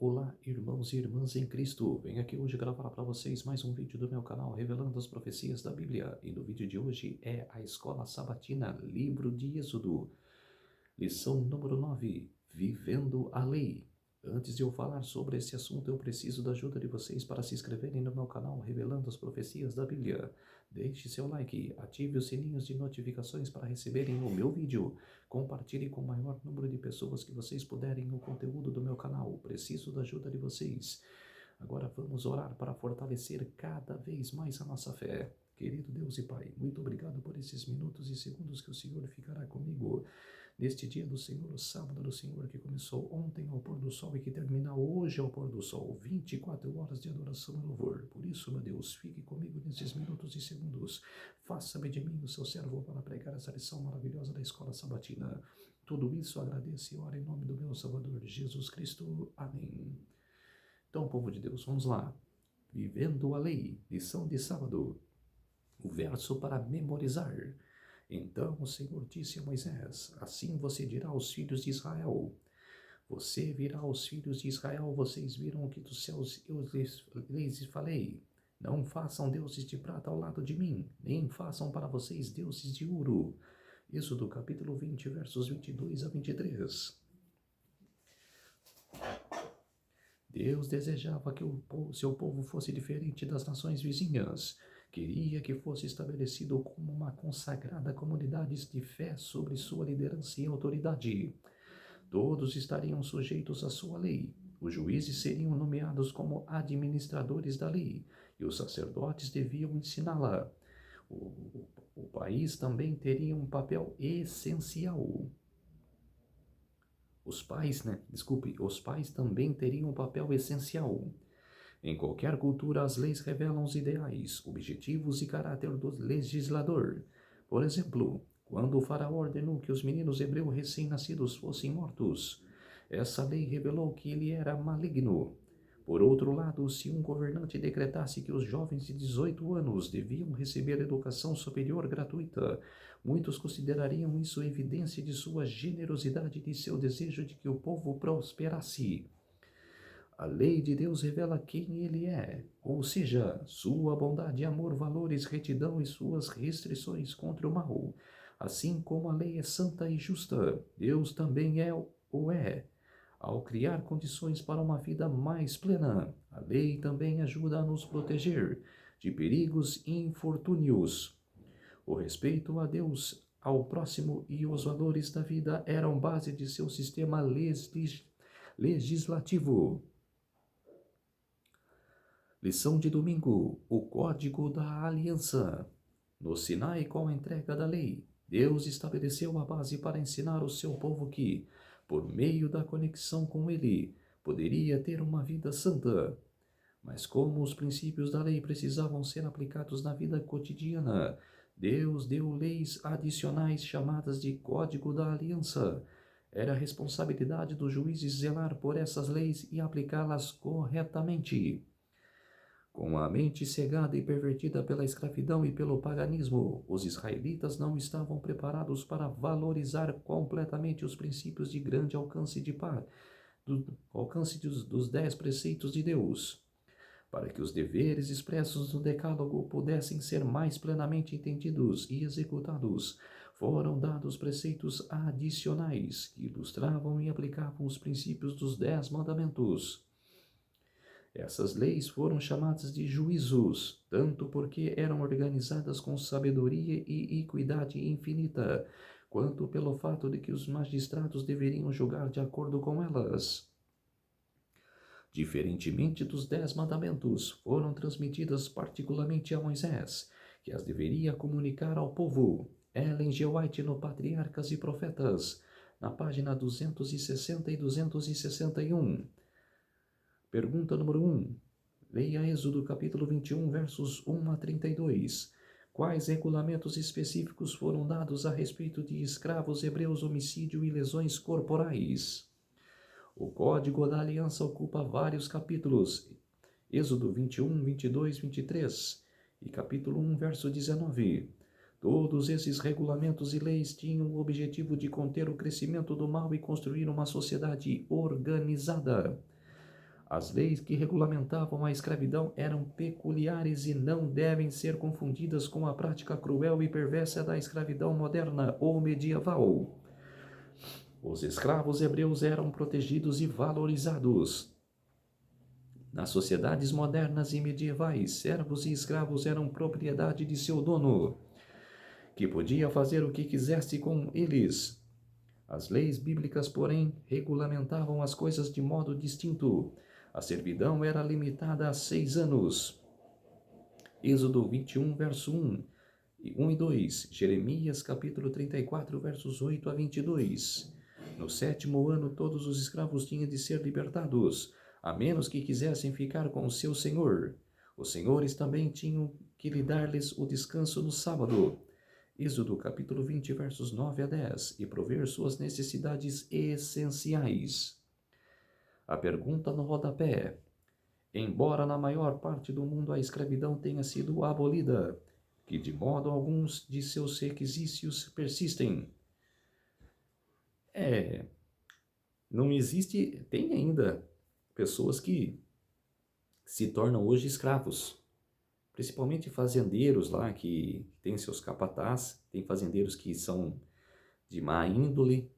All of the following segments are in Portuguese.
Olá, irmãos e irmãs em Cristo. Venho aqui hoje gravar para vocês mais um vídeo do meu canal revelando as profecias da Bíblia. E no vídeo de hoje é a Escola Sabatina, livro de Êxodo, lição número 9, Vivendo a Lei. Antes de eu falar sobre esse assunto, eu preciso da ajuda de vocês para se inscreverem no meu canal revelando as profecias da Bíblia. Deixe seu like, ative os sininhos de notificações para receberem o meu vídeo. Compartilhe com o maior número de pessoas que vocês puderem o conteúdo do meu canal. Preciso da ajuda de vocês. Agora vamos orar para fortalecer cada vez mais a nossa fé. Querido Deus e Pai, muito obrigado por esses minutos e segundos que o Senhor ficará comigo neste dia do Senhor, o sábado do Senhor, que começou ontem ao pôr do sol e que termina hoje ao pôr do sol. 24 horas de adoração e louvor. Por isso, meu Deus, fique comigo nesses minutos e segundos. Faça-me de mim o seu servo para pregar essa lição maravilhosa da Escola Sabatina. Tudo isso agradeço e oro em nome do meu Salvador, Jesus Cristo. Amém. Então, povo de Deus, vamos lá. Vivendo a Lei, lição de sábado. O verso para memorizar. Então o Senhor disse a Moisés: assim você dirá aos filhos de Israel: você virá aos filhos de Israel, vocês viram o que dos céus eu lhes falei. Não façam deuses de prata ao lado de mim, nem façam para vocês deuses de ouro. Êxodo capítulo 20, versos 22 a 23. Deus desejava que seu povo fosse diferente das nações vizinhas. Queria que fosse estabelecido como uma consagrada comunidade de fé sobre sua liderança e autoridade. Todos estariam sujeitos à sua lei. Os juízes seriam nomeados como administradores da lei, e os sacerdotes deviam ensiná-la. O país também teria um papel essencial. Os pais também teriam um papel essencial. Em qualquer cultura, as leis revelam os ideais, objetivos e caráter do legislador. Por exemplo, quando o faraó ordenou que os meninos hebreus recém-nascidos fossem mortos, essa lei revelou que ele era maligno. Por outro lado, se um governante decretasse que os jovens de 18 anos deviam receber educação superior gratuita, muitos considerariam isso evidência de sua generosidade e de seu desejo de que o povo prosperasse. A lei de Deus revela quem ele é, ou seja, sua bondade, amor, valores, retidão e suas restrições contra o mal. Assim como a lei é santa e justa, Deus também o é. Ao criar condições para uma vida mais plena, a lei também ajuda a nos proteger de perigos e infortúnios. O respeito a Deus, ao próximo e os valores da vida eram base de seu sistema legislativo. Lição de domingo, o Código da Aliança. No Sinai, com a entrega da lei, Deus estabeleceu a base para ensinar o seu povo que, por meio da conexão com ele, poderia ter uma vida santa. Mas como os princípios da lei precisavam ser aplicados na vida cotidiana, Deus deu leis adicionais chamadas de Código da Aliança. Era a responsabilidade dos juízes zelar por essas leis e aplicá-las corretamente. Com a mente cegada e pervertida pela escravidão e pelo paganismo, os israelitas não estavam preparados para valorizar completamente os princípios de grande alcance dos 10 preceitos de Deus. Para que os deveres expressos no Decálogo pudessem ser mais plenamente entendidos e executados, foram dados preceitos adicionais que ilustravam e aplicavam os princípios dos 10 mandamentos. Essas leis foram chamadas de juízos, tanto porque eram organizadas com sabedoria e equidade infinita, quanto pelo fato de que os magistrados deveriam julgar de acordo com elas. Diferentemente dos 10 mandamentos, foram transmitidas particularmente a Moisés, que as deveria comunicar ao povo. Ellen G. White no Patriarcas e Profetas, na página 260 e 261. Pergunta número 1. Leia Êxodo capítulo 21, versos 1 a 32. Quais regulamentos específicos foram dados a respeito de escravos hebreus, homicídio e lesões corporais? O Código da Aliança ocupa vários capítulos. Êxodo 21, 22, 23 e capítulo 1, verso 19. Todos esses regulamentos e leis tinham o objetivo de conter o crescimento do mal e construir uma sociedade organizada. As leis que regulamentavam a escravidão eram peculiares e não devem ser confundidas com a prática cruel e perversa da escravidão moderna ou medieval. Os escravos hebreus eram protegidos e valorizados. Nas sociedades modernas e medievais, servos e escravos eram propriedade de seu dono, que podia fazer o que quisesse com eles. As leis bíblicas, porém, regulamentavam as coisas de modo distinto. A servidão era limitada a 6 anos. Êxodo 21, verso 1 e 2. Jeremias, capítulo 34, versos 8 a 22. No 7º ano, todos os escravos tinham de ser libertados, a menos que quisessem ficar com o seu senhor. Os senhores também tinham que lhe dar-lhes o descanso no sábado. Êxodo capítulo 20, versos 9 a 10, e prover suas necessidades essenciais. A pergunta no rodapé. Embora na maior parte do mundo a escravidão tenha sido abolida, que de modo alguns de seus requisitos persistem. Não existe, tem ainda pessoas que se tornam hoje escravos. Principalmente fazendeiros lá que têm seus capataz, tem fazendeiros que são de má índole,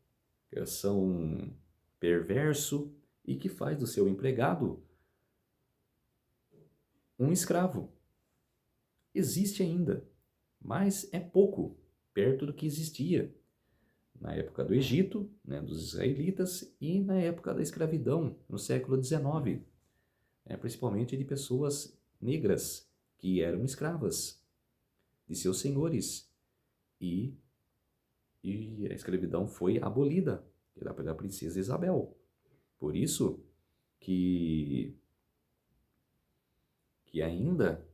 que são perverso e que faz do seu empregado um escravo. Existe ainda, mas é pouco, perto do que existia na época do Egito, né, dos israelitas, e na época da escravidão, no século XIX, principalmente de pessoas negras, que eram escravas de seus senhores, e a escravidão foi abolida pela princesa Isabel. Por isso que ainda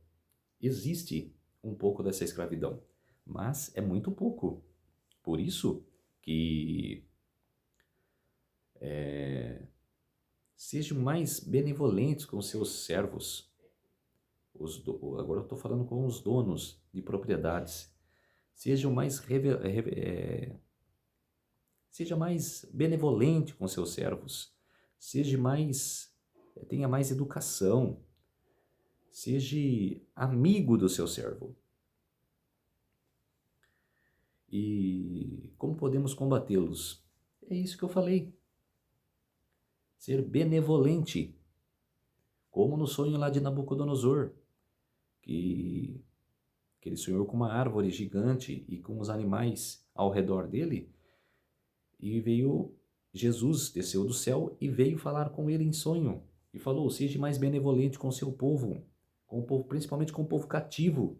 existe um pouco dessa escravidão, mas é muito pouco. Por isso que sejam mais benevolentes com seus servos. Agora eu estou falando com os donos de propriedades. Seja mais benevolente com seus servos. Tenha mais educação. Seja amigo do seu servo. E como podemos combatê-los? É isso que eu falei. Ser benevolente. Como no sonho lá de Nabucodonosor, que ele sonhou com uma árvore gigante e com os animais ao redor dele, e Jesus desceu do céu e veio falar com ele em sonho, e falou: seja mais benevolente com seu povo, principalmente com o povo cativo.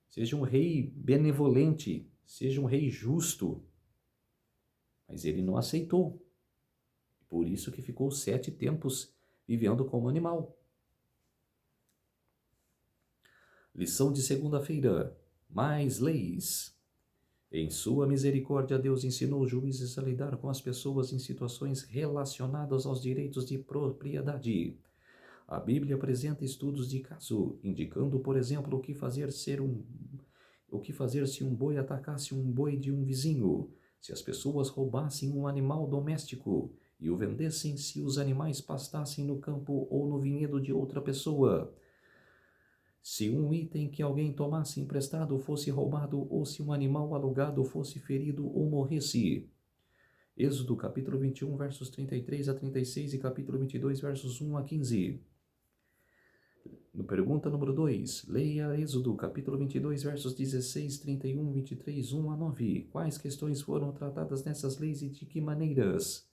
Seja um rei benevolente, seja um rei justo. Mas ele não aceitou. Por isso que ficou 7 tempos vivendo como animal. Lição de segunda-feira. Mais leis. Em sua misericórdia, Deus ensinou os juízes a lidar com as pessoas em situações relacionadas aos direitos de propriedade. A Bíblia apresenta estudos de caso, indicando, por exemplo, o que fazer se um boi atacasse um boi de um vizinho, se as pessoas roubassem um animal doméstico e o vendessem, se os animais pastassem no campo ou no vinhedo de outra pessoa, se um item que alguém tomasse emprestado fosse roubado ou se um animal alugado fosse ferido ou morresse. Êxodo capítulo 21, versos 33 a 36 e capítulo 22, versos 1 a 15. No pergunta número 2, leia Êxodo capítulo 22, versos 16, 31, 23, 1 a 9. Quais questões foram tratadas nessas leis e de que maneiras?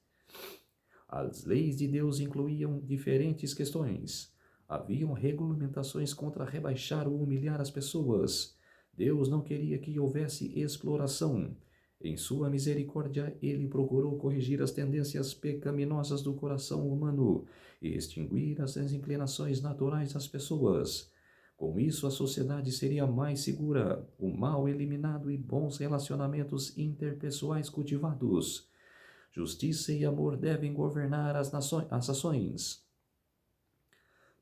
As leis de Deus incluíam diferentes questões. Haviam regulamentações contra rebaixar ou humilhar as pessoas. Deus não queria que houvesse exploração. Em sua misericórdia, ele procurou corrigir as tendências pecaminosas do coração humano e extinguir as inclinações naturais das pessoas. Com isso, a sociedade seria mais segura, o mal eliminado e bons relacionamentos interpessoais cultivados. Justiça e amor devem governar as ações.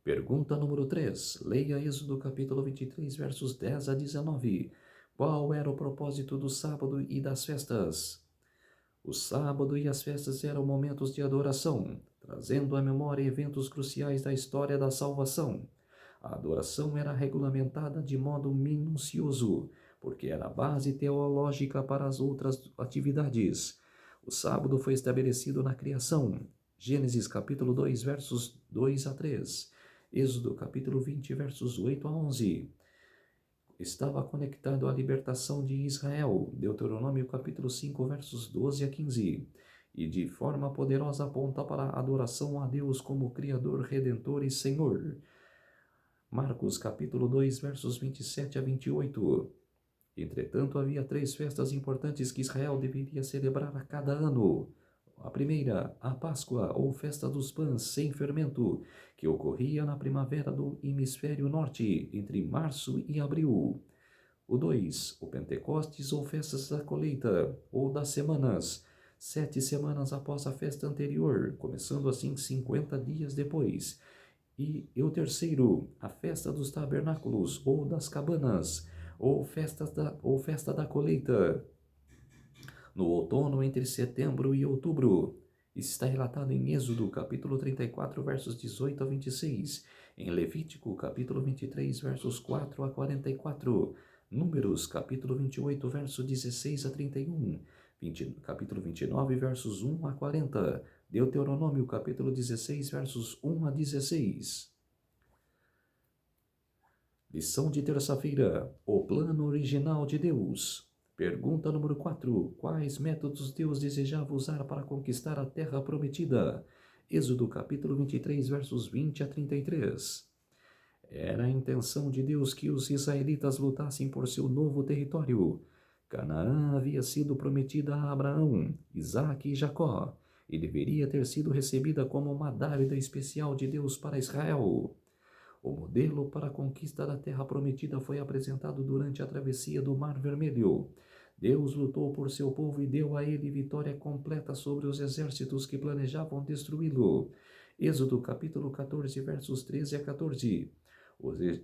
Pergunta número 3. Leia Êxodo capítulo 23, versos 10 a 19. Qual era o propósito do sábado e das festas? O sábado e as festas eram momentos de adoração, trazendo à memória eventos cruciais da história da salvação. A adoração era regulamentada de modo minucioso, porque era a base teológica para as outras atividades. O sábado foi estabelecido na criação. Gênesis capítulo 2, versos 2 a 3. Êxodo capítulo 20, versos 8 a 11. Estava conectado à libertação de Israel. Deuteronômio capítulo 5, versos 12 a 15. E de forma poderosa aponta para a adoração a Deus como Criador, Redentor e Senhor. Marcos capítulo 2, versos 27 a 28. Entretanto, havia 3 festas importantes que Israel deveria celebrar a cada ano. A primeira, a Páscoa, ou Festa dos Pães sem fermento, que ocorria na primavera do hemisfério norte, entre março e abril. O 2, o Pentecostes, ou Festas da Colheita, ou das Semanas, 7 semanas após a festa anterior, começando assim 50 dias depois. E o terceiro, a Festa dos Tabernáculos, ou das Cabanas, ou Festa da Colheita, no outono entre setembro e outubro. Isso está relatado em Êxodo, capítulo 34, versos 18 a 26, em Levítico, capítulo 23, versos 4 a 44, Números, capítulo 28, verso 16 a 31, capítulo 29, versos 1 a 40, Deuteronômio, capítulo 16, versos 1 a 16. Lição de terça-feira: o plano original de Deus. Pergunta número 4. Quais métodos Deus desejava usar para conquistar a terra prometida? Êxodo capítulo 23, versos 20 a 33. Era a intenção de Deus que os israelitas lutassem por seu novo território. Canaã havia sido prometida a Abraão, Isaque e Jacó, e deveria ter sido recebida como uma dádiva especial de Deus para Israel. O modelo para a conquista da terra prometida foi apresentado durante a travessia do Mar Vermelho. Deus lutou por seu povo e deu a ele vitória completa sobre os exércitos que planejavam destruí-lo. Êxodo capítulo 14, versos 13 a 14.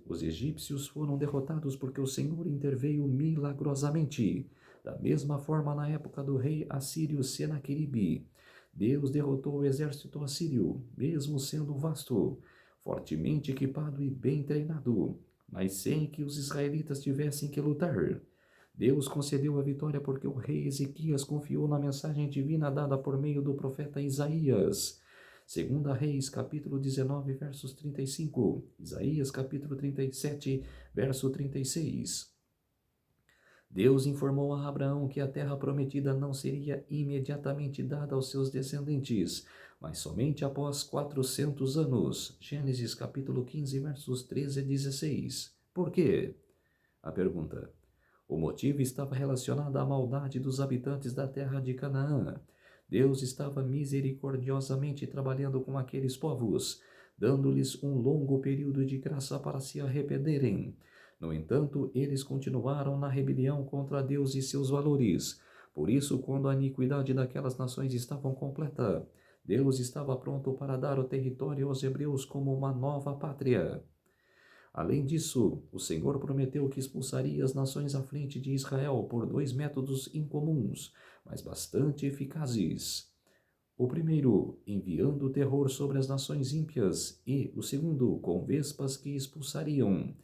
Os egípcios foram derrotados porque o Senhor interveio milagrosamente. Da mesma forma, na época do rei assírio Senaqueribe, Deus derrotou o exército assírio, mesmo sendo vasto, fortemente equipado e bem treinado, mas sem que os israelitas tivessem que lutar. Deus concedeu a vitória porque o rei Ezequias confiou na mensagem divina dada por meio do profeta Isaías. 2 Reis, capítulo 19, versos 35. Isaías, capítulo 37, verso 36. Deus informou a Abraão que a terra prometida não seria imediatamente dada aos seus descendentes, mas somente após 400 anos. Gênesis capítulo 15, versos 13 a 16. Por quê? A pergunta. O motivo estava relacionado à maldade dos habitantes da terra de Canaã. Deus estava misericordiosamente trabalhando com aqueles povos, dando-lhes um longo período de graça para se arrependerem. No entanto, eles continuaram na rebelião contra Deus e seus valores. Por isso, quando a iniquidade daquelas nações estava completa, Deus estava pronto para dar o território aos hebreus como uma nova pátria. Além disso, o Senhor prometeu que expulsaria as nações à frente de Israel por 2 métodos incomuns, mas bastante eficazes. O primeiro, enviando o terror sobre as nações ímpias, e o segundo, com vespas que expulsariam.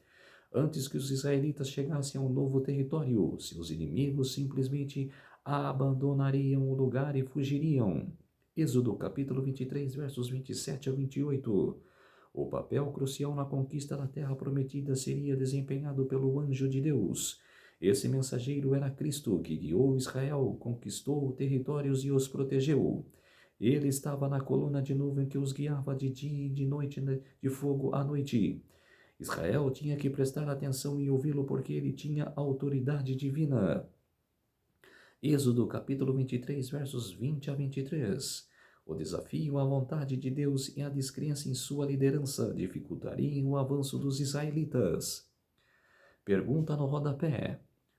Antes que os israelitas chegassem ao novo território, seus inimigos simplesmente abandonariam o lugar e fugiriam. Êxodo capítulo 23, versos 27 a 28. O papel crucial na conquista da terra prometida seria desempenhado pelo anjo de Deus. Esse mensageiro era Cristo, que guiou Israel, conquistou territórios e os protegeu. Ele estava na coluna de nuvem que os guiava de dia e de noite, de fogo à noite. Israel tinha que prestar atenção e ouvi-lo porque ele tinha autoridade divina. Êxodo capítulo 23, versos 20 a 23. O desafio à vontade de Deus e a descrença em sua liderança dificultariam o avanço dos israelitas. Pergunta no rodapé.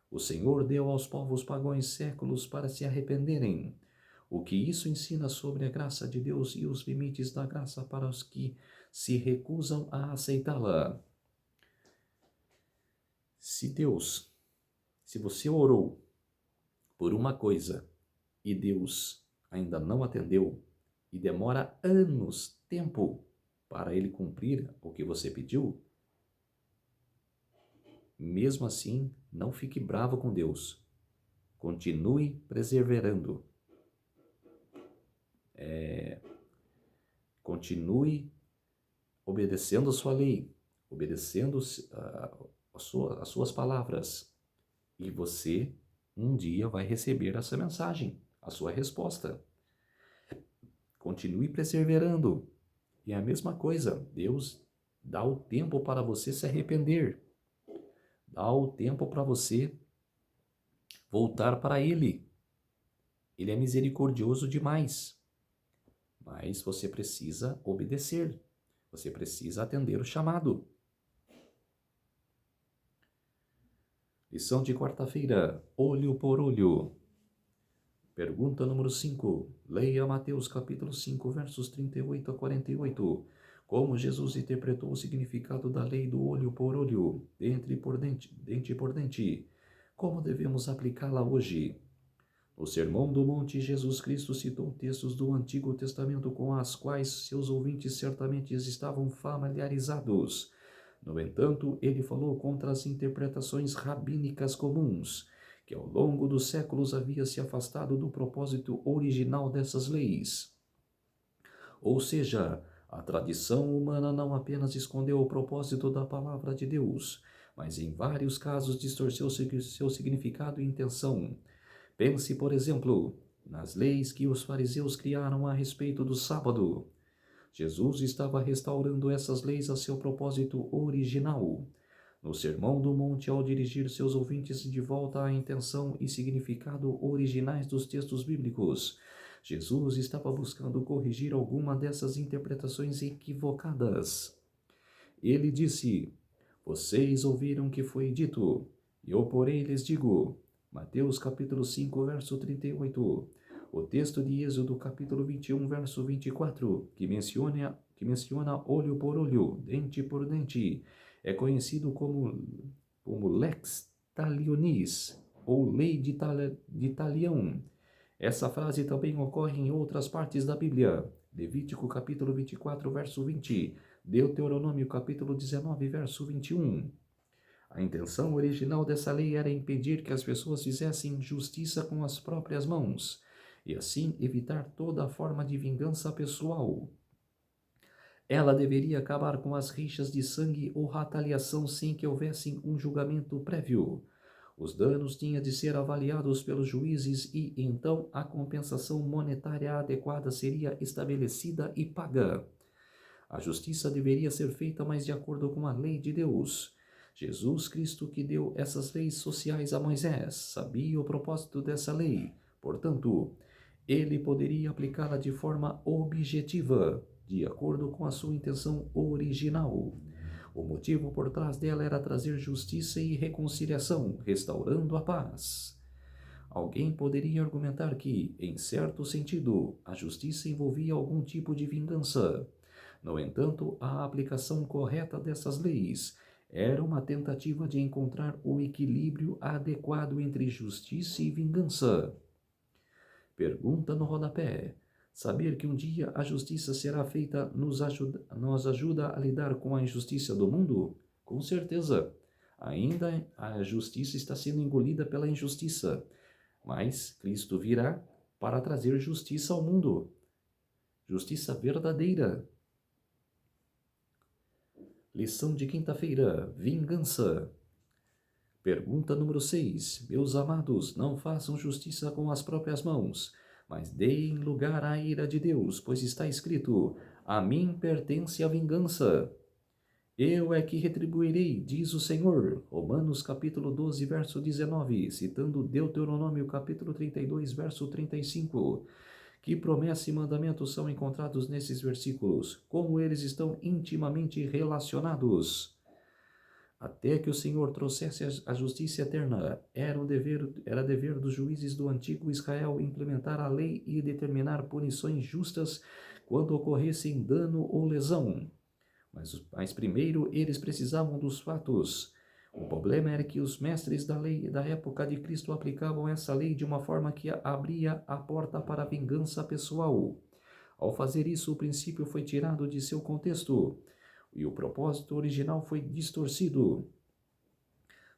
O Senhor deu aos povos pagãos séculos para se arrependerem. O que isso ensina sobre a graça de Deus e os limites da graça para os que se recusam a aceitá-la? Se você orou por uma coisa e Deus ainda não atendeu e demora anos, tempo, para ele cumprir o que você pediu, mesmo assim, não fique bravo com Deus. Continue perseverando. Continue obedecendo a sua lei, obedecendo as suas palavras. E você, um dia, vai receber essa mensagem, a sua resposta. Continue perseverando. E é a mesma coisa, Deus dá o tempo para você se arrepender. Dá o tempo para você voltar para Ele. Ele é misericordioso demais. Mas você precisa obedecer. Você precisa atender o chamado. Lição de quarta-feira, olho por olho. Pergunta número 5. Leia Mateus capítulo 5, versos 38 a 48. Como Jesus interpretou o significado da lei do olho por olho, dente por dente. Como devemos aplicá-la hoje? No Sermão do Monte, Jesus Cristo citou textos do Antigo Testamento com as quais seus ouvintes certamente estavam familiarizados. No entanto, ele falou contra as interpretações rabínicas comuns, que ao longo dos séculos havia se afastado do propósito original dessas leis. Ou seja, a tradição humana não apenas escondeu o propósito da palavra de Deus, mas em vários casos distorceu seu significado e intenção. Pense, por exemplo, nas leis que os fariseus criaram a respeito do sábado. Jesus estava restaurando essas leis a seu propósito original. No Sermão do Monte, ao dirigir seus ouvintes de volta à intenção e significado originais dos textos bíblicos, Jesus estava buscando corrigir alguma dessas interpretações equivocadas. Ele disse: Vocês ouviram que foi dito, eu porém lhes digo. Mateus capítulo 5, verso 38. O texto de Êxodo capítulo 21, verso 24, que menciona olho por olho, dente por dente, é conhecido como lex talionis, ou lei de talião. Essa frase também ocorre em outras partes da Bíblia. Levítico capítulo 24, verso 20, Deuteronômio capítulo 19, verso 21. A intenção original dessa lei era impedir que as pessoas fizessem justiça com as próprias mãos, e assim evitar toda forma de vingança pessoal. Ela deveria acabar com as rixas de sangue ou retaliação sem que houvesse um julgamento prévio. Os danos tinham de ser avaliados pelos juízes e, então, a compensação monetária adequada seria estabelecida e paga. A justiça deveria ser feita mais de acordo com a lei de Deus. Jesus Cristo, que deu essas leis sociais a Moisés, sabia o propósito dessa lei. Portanto, ele poderia aplicá-la de forma objetiva, de acordo com a sua intenção original. O motivo por trás dela era trazer justiça e reconciliação, restaurando a paz. Alguém poderia argumentar que, em certo sentido, a justiça envolvia algum tipo de vingança. No entanto, a aplicação correta dessas leis era uma tentativa de encontrar o equilíbrio adequado entre justiça e vingança. Pergunta no rodapé. Saber que um dia a justiça será feita nos ajuda a lidar com a injustiça do mundo? Com certeza. Ainda a justiça está sendo engolida pela injustiça, mas Cristo virá para trazer justiça ao mundo. Justiça verdadeira. Lição de quinta-feira, vingança. Pergunta número 6. Meus amados, não façam justiça com as próprias mãos, mas deem lugar à ira de Deus, pois está escrito: a mim pertence a vingança. Eu é que retribuirei, diz o Senhor. Romanos capítulo 12, verso 19, citando Deuteronômio capítulo 32, verso 35. Que promessa e mandamento são encontrados nesses versículos? Como eles estão intimamente relacionados? Até que o Senhor trouxesse a justiça eterna, era dever dos juízes do antigo Israel implementar a lei e determinar punições justas quando ocorressem dano ou lesão. Mas primeiro eles precisavam dos fatos. O problema era que os mestres da lei da época de Cristo aplicavam essa lei de uma forma que abria a porta para a vingança pessoal. Ao fazer isso, o princípio foi tirado de seu contexto e o propósito original foi distorcido.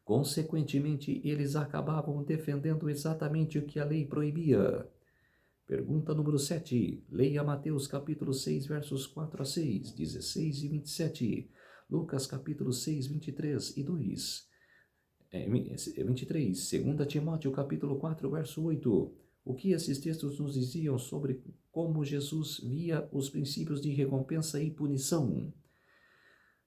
Consequentemente, eles acabavam defendendo exatamente o que a lei proibia. Pergunta número 7. Leia Mateus capítulo 6, versos 4 a 6, 16 e 27. Lucas capítulo 6, 23 e 2. 23. 2 Timóteo capítulo 4, verso 8. O que esses textos nos diziam sobre como Jesus via os princípios de recompensa e punição?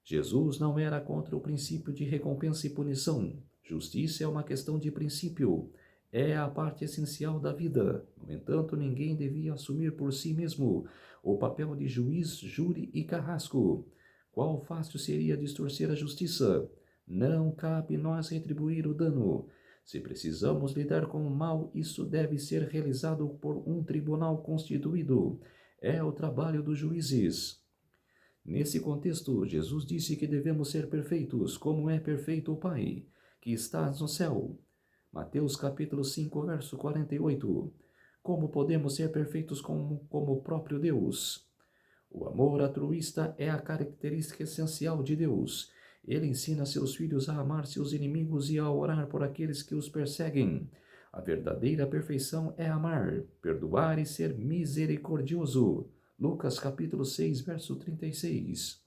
Jesus não era contra o princípio de recompensa e punição. Justiça é uma questão de princípio. É a parte essencial da vida. No entanto, ninguém devia assumir por si mesmo o papel de juiz, júri e carrasco. Qual fácil seria distorcer a justiça? Não cabe nós retribuir o dano. Se precisamos lidar com o mal, isso deve ser realizado por um tribunal constituído. É o trabalho dos juízes. Nesse contexto, Jesus disse que devemos ser perfeitos, como é perfeito o Pai, que está no céu. Mateus capítulo 5, verso 48. Como podemos ser perfeitos como o próprio Deus? O amor altruísta é a característica essencial de Deus. Ele ensina seus filhos a amar seus inimigos e a orar por aqueles que os perseguem. A verdadeira perfeição é amar, perdoar e ser misericordioso. Lucas capítulo 6, verso 36.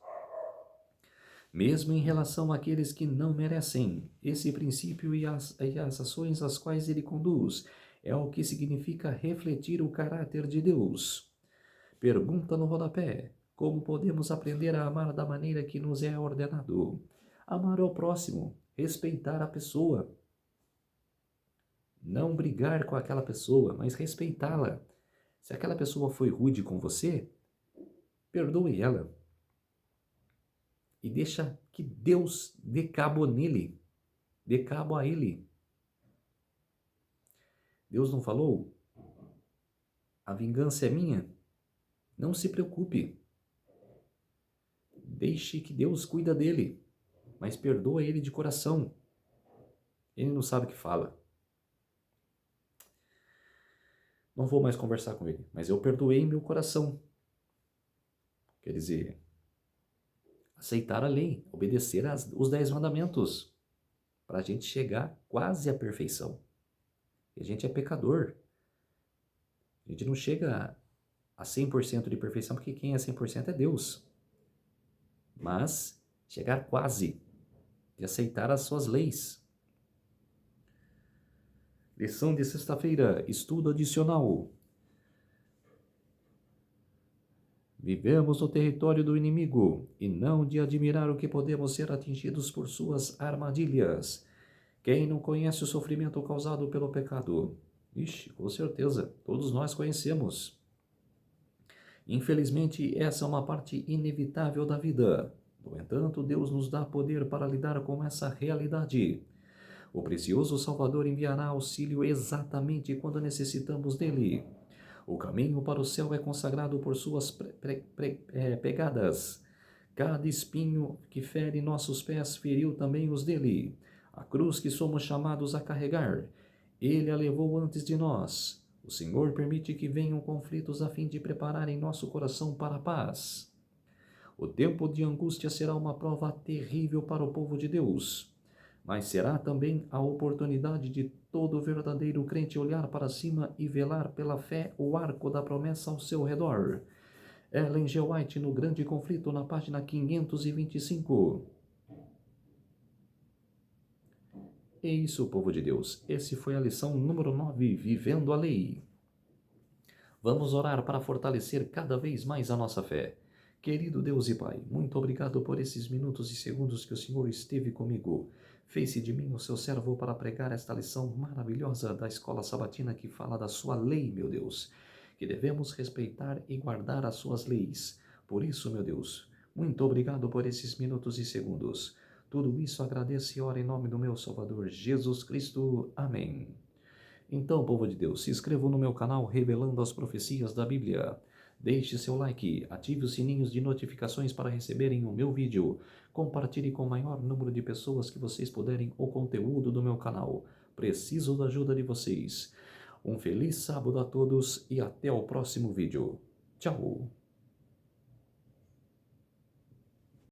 Mesmo em relação àqueles que não merecem, esse princípio e as ações às quais ele conduz é o que significa refletir o caráter de Deus. Pergunta no rodapé: como podemos aprender a amar da maneira que nos é ordenado? Amar ao próximo, respeitar a pessoa. Não brigar com aquela pessoa, mas respeitá-la. Se aquela pessoa foi rude com você, perdoe ela. E deixa que Deus dê cabo nele, dê cabo a ele. Deus não falou? A vingança é minha? Não se preocupe. Deixe que Deus cuida dele, mas perdoa ele de coração. Ele não sabe o que fala. Não vou mais conversar com ele, mas eu perdoei meu coração. Quer dizer, aceitar a lei, obedecer os 10 mandamentos, para a gente chegar quase à perfeição. E a gente é pecador. A gente não chega a 100% de perfeição, porque quem é 100% é Deus. Mas chegar quase, de aceitar as suas leis. Lição de sexta-feira, estudo adicional. Vivemos no território do inimigo e não de admirar o que podemos ser atingidos por suas armadilhas. Quem não conhece o sofrimento causado pelo pecado? Ixi, com certeza, todos nós conhecemos. Infelizmente, essa é uma parte inevitável da vida. No entanto, Deus nos dá poder para lidar com essa realidade. O precioso Salvador enviará auxílio exatamente quando necessitamos dele. O caminho para o céu é consagrado por suas pegadas. Cada espinho que fere nossos pés feriu também os dele. A cruz que somos chamados a carregar, ele a levou antes de nós. O Senhor permite que venham conflitos a fim de preparar em nosso coração para a paz. O tempo de angústia será uma prova terrível para o povo de Deus, mas será também a oportunidade de todo verdadeiro crente olhar para cima e velar pela fé o arco da promessa ao seu redor. Ellen G. White no Grande Conflito, na página 525. É isso, povo de Deus. Esse foi a lição número 9, Vivendo a Lei. Vamos orar para fortalecer cada vez mais a nossa fé. Querido Deus e Pai, muito obrigado por esses minutos e segundos que o Senhor esteve comigo. Fez-se de mim o seu servo para pregar esta lição maravilhosa da escola sabatina que fala da sua lei, meu Deus, que devemos respeitar e guardar as suas leis. Por isso, meu Deus, muito obrigado por esses minutos e segundos. Tudo isso agradeço e oro em nome do meu Salvador Jesus Cristo. Amém. Então, povo de Deus, se inscrevam no meu canal Revelando as Profecias da Bíblia. Deixe seu like, ative os sininhos de notificações para receberem o meu vídeo. Compartilhe com o maior número de pessoas que vocês puderem o conteúdo do meu canal. Preciso da ajuda de vocês. Um feliz sábado a todos e até o próximo vídeo. Tchau!